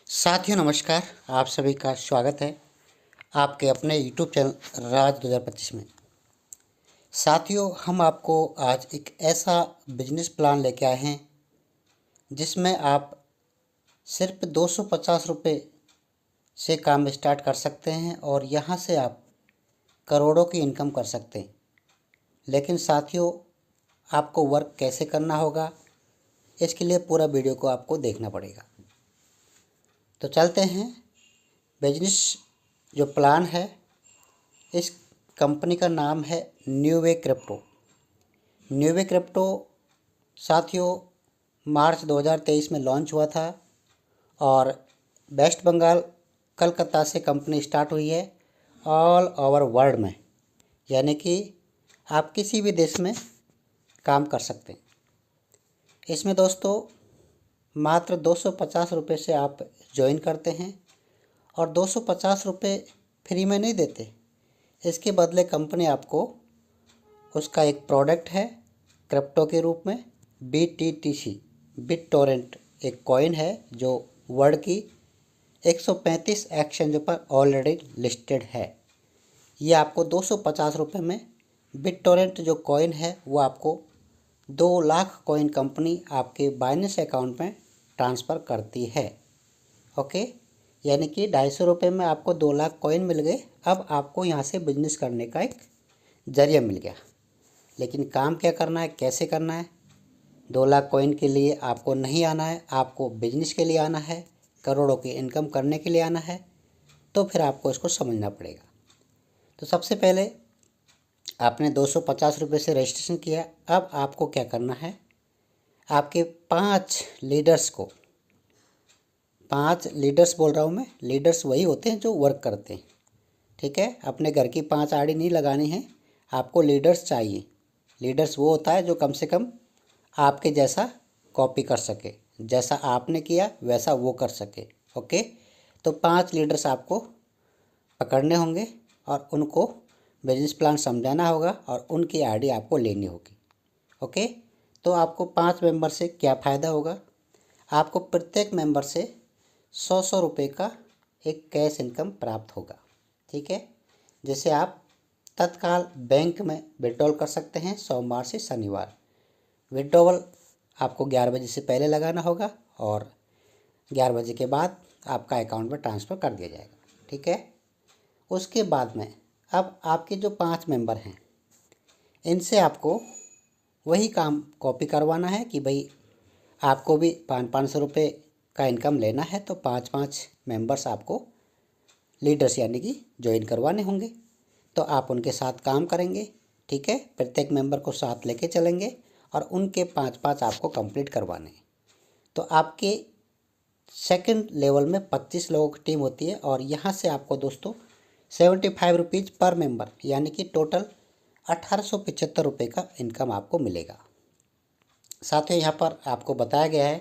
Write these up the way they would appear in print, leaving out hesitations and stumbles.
साथियों नमस्कार। आप सभी का स्वागत है आपके अपने यूट्यूब चैनल राज 2025 में। साथियों, हम आपको आज एक ऐसा बिजनेस प्लान लेके आए हैं जिसमें आप सिर्फ 250 रुपये से काम स्टार्ट कर सकते हैं और यहाँ से आप करोड़ों की इनकम कर सकते हैं। लेकिन साथियों, आपको वर्क कैसे करना होगा, इसके लिए पूरा वीडियो को आपको देखना पड़ेगा। तो चलते हैं। बिजनेस जो प्लान है, इस कंपनी का नाम है new way crypto. New way crypto साथियों मार्च 2023 में लॉन्च हुआ था और वेस्ट बंगाल कलकत्ता से कंपनी स्टार्ट हुई है ऑल ओवर वर्ल्ड में, यानी कि आप किसी भी देश में काम कर सकते हैं। इसमें दोस्तों मात्र 250 रुपये से आप ज्वाइन करते हैं और 250 रुपये फ्री में नहीं देते। इसके बदले कंपनी आपको उसका एक प्रोडक्ट है क्रिप्टो के रूप में BTTC बिटटोरेंट, एक कॉइन है जो वर्ल्ड की 135 एक्सचेंजों पर ऑलरेडी लिस्टेड है। ये आपको 250 रुपये में बिटटोरेंट जो कॉइन है वो आपको 2 लाख कॉइन कंपनी आपके बाइनेंस अकाउंट में ट्रांसफ़र करती है। ओके, यानी कि 250 रुपये में आपको 2 लाख कॉइन मिल गए। अब आपको यहाँ से बिजनेस करने का एक जरिया मिल गया। लेकिन काम क्या करना है, कैसे करना है? 2 लाख कॉइन के लिए आपको नहीं आना है, आपको बिजनेस के लिए आना है, करोड़ों की इनकम करने के लिए आना है। तो फिर आपको इसको समझना पड़ेगा। तो सबसे पहले आपने 250 रुपये से रजिस्ट्रेशन किया। अब आपको क्या करना है, आपके 5 लीडर्स को, 5 लीडर्स बोल रहा हूँ मैं, लीडर्स वही होते हैं जो वर्क करते हैं, ठीक है। अपने घर की 5 आड़ी नहीं लगानी है, आपको लीडर्स चाहिए। लीडर्स वो होता है जो कम से कम आपके जैसा कॉपी कर सके, जैसा आपने किया वैसा वो कर सके। ओके, तो 5 लीडर्स आपको पकड़ने होंगे और उनको बिजनेस प्लान समझाना होगा और उनकी आईडी आपको लेनी होगी। ओके, तो आपको 5 मेंबर से क्या फ़ायदा होगा, आपको प्रत्येक मेंबर से 100 रुपये का एक कैश इनकम प्राप्त होगा, ठीक है। जैसे आप तत्काल बैंक में विड्रॉल कर सकते हैं सोमवार से शनिवार। विड्रॉल आपको 11 बजे से पहले लगाना होगा और 11 बजे के बाद आपका अकाउंट में ट्रांसफ़र कर दिया जाएगा, ठीक है। उसके बाद में अब आपके जो 5 मेंबर हैं, इनसे आपको वही काम कॉपी करवाना है कि भाई आपको भी 500 रुपये का इनकम लेना है। तो 5 मेंबर्स आपको लीडर्स यानी कि ज्वाइन करवाने होंगे। तो आप उनके साथ काम करेंगे, ठीक है। प्रत्येक मेंबर को साथ लेके चलेंगे और उनके 5 आपको कंप्लीट करवाने हैं। तो आपके सेकंड लेवल में 25 लोगों की टीम होती है और यहाँ से आपको दोस्तों 75 रुपीज़ पर मेंबर यानी कि टोटल 1875 रुपये का इनकम आपको मिलेगा। साथ ही यहाँ पर आपको बताया गया है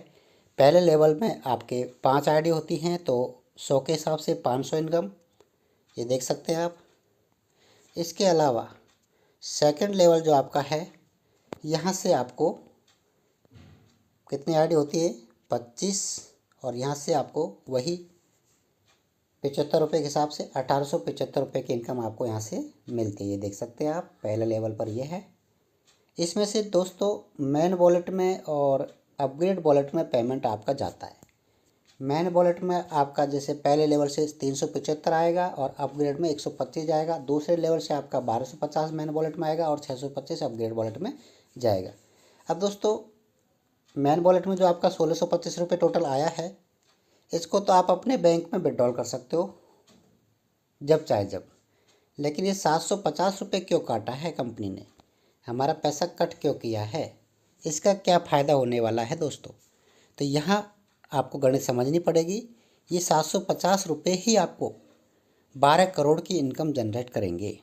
पहले लेवल में आपके 5 आईडी होती हैं तो 100 के हिसाब से 500 इनकम, ये देख सकते हैं आप। इसके अलावा सेकंड लेवल जो आपका है, यहाँ से आपको कितनी आईडी होती है, 25, और यहाँ से आपको वही 75 रुपये के हिसाब से 1875 रुपये की इनकम आपको यहाँ से मिलती है। ये देख सकते हैं आप, पहले लेवल पर ये है। इसमें से दोस्तों मेन वॉलेट में और अपग्रेड वॉलेट में पेमेंट आपका जाता है। मेन वॉलेट में आपका जैसे पहले लेवल से 375 आएगा और अपग्रेड में 125 जाएगा। दूसरे लेवल से आपका 1250 मेन वॉलेट में आएगा और 625 अपग्रेड वॉलेट में जाएगा। अब दोस्तों मेन वॉलेट में जो आपका 1625 रुपये टोटल आया है, इसको तो आप अपने बैंक में विड्रॉल कर सकते हो जब चाहे जब। लेकिन ये 750 रुपये क्यों काटा है कंपनी ने, हमारा पैसा कट क्यों किया है, इसका क्या फ़ायदा होने वाला है दोस्तों? तो यहाँ आपको गणित समझनी पड़ेगी। ये 750 रुपये ही आपको 12 करोड़ की इनकम जनरेट करेंगे।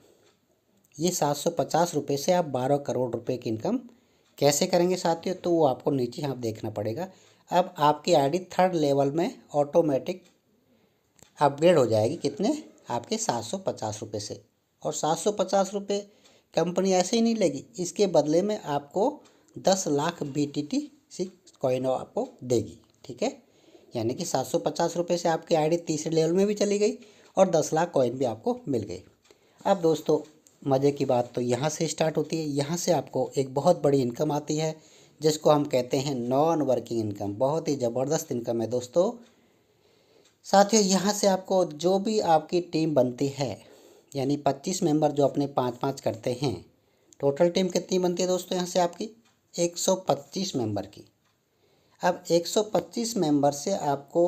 ये 750 रुपये से आप 12 करोड़ रुपए की इनकम कैसे करेंगे साथियों, तो वो आपको नीचे यहाँ देखना पड़ेगा। अब आपकी आईडी थर्ड लेवल में ऑटोमेटिक अपग्रेड हो जाएगी, कितने, आपके 750 रुपये से। और 750 रुपये कंपनी ऐसे ही नहीं लेगी, इसके बदले में आपको 10 लाख BTTC कॉइन आपको देगी, ठीक है। यानी कि 750 रुपये से आपकी आईडी तीसरे लेवल में भी चली गई और 10 लाख कॉइन भी आपको मिल गई। अब दोस्तों मज़े की बात तो यहाँ से स्टार्ट होती है। यहाँ से आपको एक बहुत बड़ी इनकम आती है जिसको हम कहते हैं नॉन वर्किंग इनकम। बहुत ही ज़बरदस्त इनकम है दोस्तों। साथियों यहाँ से आपको जो भी आपकी टीम बनती है, यानी 25 मेंबर जो अपने 5-5 करते हैं, टोटल टीम कितनी बनती है दोस्तों यहाँ से आपकी 125 मेंबर की। अब 125 मेंबर से आपको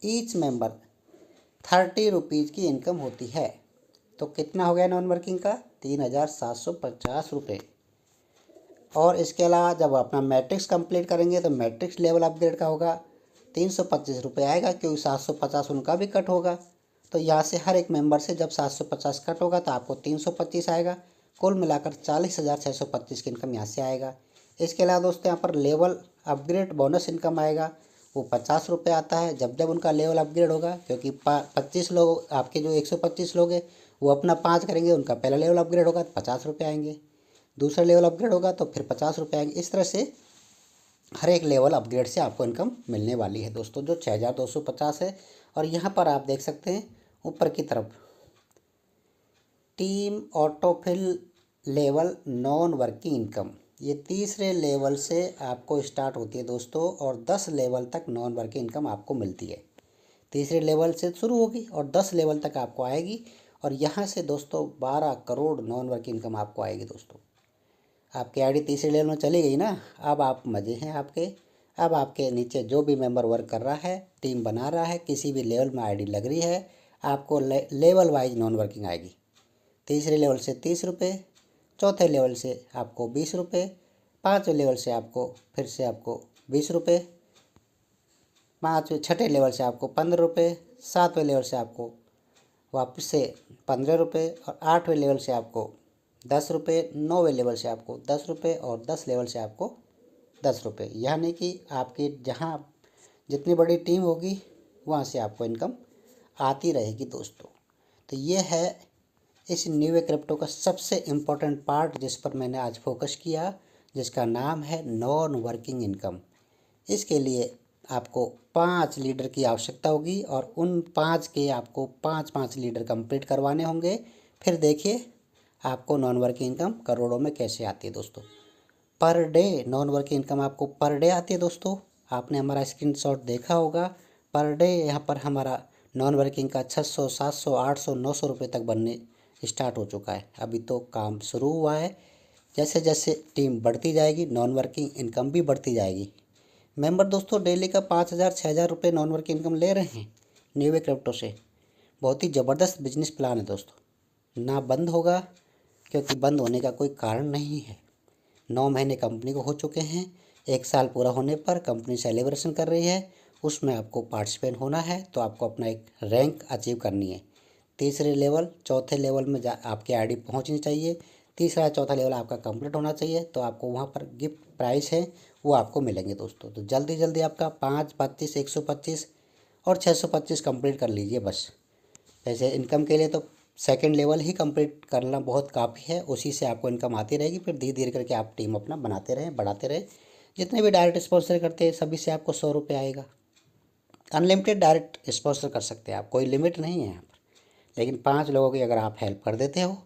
ईच मेंबर 30 रुपीज़ की इनकम होती है। तो कितना हो गया नॉन वर्किंग का 3750 रुपये। और इसके अलावा जब अपना मैट्रिक्स कंप्लीट करेंगे तो मैट्रिक्स लेवल अपग्रेड का होगा 325 रुपये आएगा, क्योंकि 750 उनका भी कट होगा। तो यहाँ से हर एक मेंबर से जब 750 कट होगा तो आपको 325 आएगा। कुल मिलाकर 40,625 की इनकम यहाँ से आएगा। इसके अलावा दोस्तों यहाँ पर लेवल अपग्रेड बोनस इनकम आएगा, वो 50 रुपये आता है जब जब उनका लेवल अपग्रेड होगा। क्योंकि 25 लोग आपके जो 125 लोग हैं वो अपना 5 करेंगे, उनका पहला लेवल अपग्रेड होगा तो 50 रुपये आएंगे, दूसरा लेवल अपग्रेड होगा तो फिर 50 रुपये आएंगे। इस तरह से हर एक लेवल अपग्रेड से आपको इनकम मिलने वाली है दोस्तों, जो 6,250 है। और यहाँ पर आप देख सकते हैं ऊपर की तरफ team autofill level non working income, ये तीसरे लेवल से आपको स्टार्ट होती है दोस्तों और 10 लेवल तक नॉन वर्किंग इनकम आपको मिलती है। तीसरे लेवल से शुरू होगी और 10 लेवल तक आपको आएगी। और यहाँ से दोस्तों 12 करोड़ नॉन वर्किंग इनकम आपको आएगी दोस्तों। आपकी आईडी तीसरे लेवल में चली गई ना, अब आप मज़े हैं आपके। अब आपके नीचे जो भी मेंबर वर्क कर रहा है, टीम बना रहा है, किसी भी लेवल में आईडी लग रही है, आपको लेवल वाइज नॉन वर्किंग आएगी। तीसरे लेवल से 30 रुपये, चौथे लेवल से आपको 20 रुपये, पाँचवें लेवल से आपको फिर से आपको 20 रुपये, छठे लेवल से आपको 15 रुपये, सातवें लेवल से आपको वापस से 15 रुपये और 8वें लेवल से आपको 10 रुपये, 9वें लेवल से आपको 10 रुपये और 10 लेवल से आपको 10 रुपये। यानी कि आपकी जहाँ जितनी बड़ी टीम होगी वहाँ से आपको इनकम आती रहेगी दोस्तों। तो ये है इस न्यू क्रिप्टो का सबसे इम्पोर्टेंट पार्ट जिस पर मैंने आज फोकस किया, जिसका नाम है नॉन वर्किंग इनकम। इसके लिए आपको 5 लीडर की आवश्यकता होगी और उन 5 के आपको 5-5 लीडर कंप्लीट करवाने होंगे। फिर देखिए आपको नॉन वर्किंग इनकम करोड़ों में कैसे आती है दोस्तों। Per day non working income आपको पर डे आती है दोस्तों। आपने हमारा स्क्रीनशॉट देखा होगा। पर डे यहाँ पर हमारा नॉन वर्किंग का 600, 700, 800, 900 रुपये तक बनने स्टार्ट हो चुका है। अभी तो काम शुरू हुआ है। जैसे जैसे टीम बढ़ती जाएगी नॉन वर्किंग इनकम भी बढ़ती जाएगी। मेंबर दोस्तों डेली का 5,000, 6,000 रुपये नॉन वर्किंग इनकम ले रहे हैं न्यू क्रिप्टो से। बहुत ही ज़बरदस्त बिजनेस प्लान है दोस्तों, ना बंद होगा क्योंकि बंद होने का कोई कारण नहीं है। 9 महीने कंपनी को हो चुके हैं, 1 साल पूरा होने पर कंपनी सेलिब्रेशन कर रही है, उसमें आपको पार्टिसिपेट होना है। तो आपको अपना एक रैंक अचीव करनी है। तीसरे लेवल, चौथे लेवल में आपकी आईडी पहुंचनी चाहिए। तीसरा चौथा लेवल आपका कंप्लीट होना चाहिए। तो आपको वहां पर गिफ्ट प्राइस है वो आपको मिलेंगे दोस्तों। तो जल्दी जल्दी आपका 5, 25, 125 और 625 कंप्लीट कर लीजिए बस। वैसे इनकम के लिए तो सेकंड लेवल ही कंप्लीट करना बहुत काफ़ी है, उसी से आपको इनकम आती रहेगी। फिर धीरे धीरे करके आप टीम अपना बनाते रहें, बढ़ाते रहें। जितने भी डायरेक्ट स्पॉन्सर करते हैं सभी से आपको 100 रुपये आएगा। अनलिमिटेड डायरेक्ट स्पॉन्सर कर सकते हैं आप, कोई लिमिट नहीं है यहाँ पर। लेकिन 5 लोगों की अगर आप हेल्प कर देते हो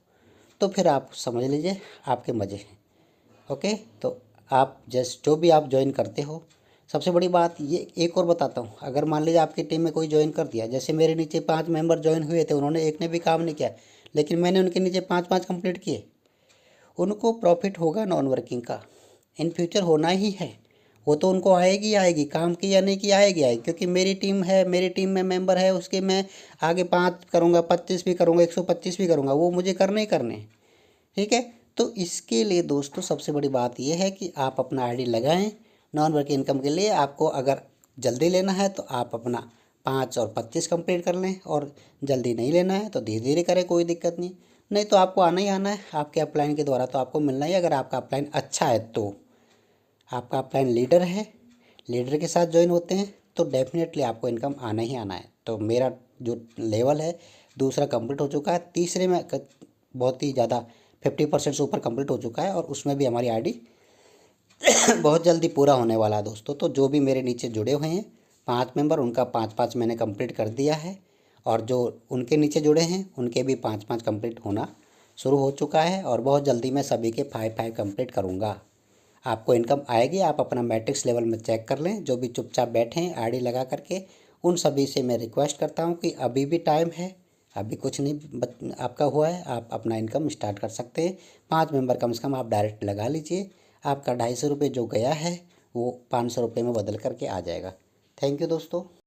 तो फिर आप समझ लीजिए आपके मज़े हैं। ओके, तो आप जो भी आप ज्वाइन करते हो, सबसे बड़ी बात ये एक और बताता हूँ। अगर मान लीजिए आपकी टीम में कोई ज्वाइन कर दिया, जैसे मेरे नीचे 5 मेंबर ज्वाइन हुए थे, उन्होंने एक ने भी काम नहीं किया, लेकिन मैंने उनके नीचे 5-5 कंप्लीट किए, उनको प्रॉफिट होगा नॉन वर्किंग का, इन फ्यूचर होना ही है। वो तो उनको आएगी आएगी, काम की या नहीं की आएगी आएगी, क्योंकि मेरी टीम है, मेरी टीम में मेंबर है, उसके मैं आगे 5 करूँगा, 25 भी करूँगा, 125 भी करूँगा, वो मुझे करने ही करने। ठीक है, तो इसके लिए दोस्तों सबसे बड़ी बात यह है कि आप अपना आईडी लगाएं नॉन वर्किंग इनकम के लिए। आपको अगर जल्दी लेना है तो आप अपना 5 और 25 कंप्लीट कर लें, और जल्दी नहीं लेना है तो धीरे धीरे करें, कोई दिक्कत नहीं। नहीं तो आपको आना ही आना है, आपके अपलाइन के द्वारा तो आपको मिलना ही। अगर आपका अपलाइन अच्छा है, तो आपका अपलाइन लीडर है, लीडर के साथ ज्वाइन होते हैं तो डेफिनेटली आपको इनकम आना ही आना है। तो मेरा जो लेवल है दूसरा कंप्लीट हो चुका है, तीसरे में बहुत ही ज़्यादा 50% से ऊपर कंप्लीट हो चुका है, और उसमें भी हमारी आईडी बहुत जल्दी पूरा होने वाला है दोस्तों। तो जो भी मेरे नीचे जुड़े हुए हैं 5 मेंबर, उनका 5-5 मैंने कंप्लीट कर दिया है और जो उनके नीचे जुड़े हैं उनके भी 5-5 कंप्लीट होना शुरू हो चुका है और बहुत जल्दी मैं सभी के 5-5 कंप्लीट करूँगा। आपको इनकम आएगी, आप अपना मैट्रिक्स लेवल में चेक कर लें। जो भी चुपचाप बैठे हैं आईडी लगा करके, उन सभी से मैं रिक्वेस्ट करता हूं कि अभी भी टाइम है, अभी कुछ नहीं आपका हुआ है, आप अपना इनकम स्टार्ट कर सकते हैं। 5 मेंबर कम से कम आप डायरेक्ट लगा लीजिए, आपका 250 रुपये जो गया है वो 500 रुपये में बदल करके आ जाएगा। थैंक यू दोस्तों।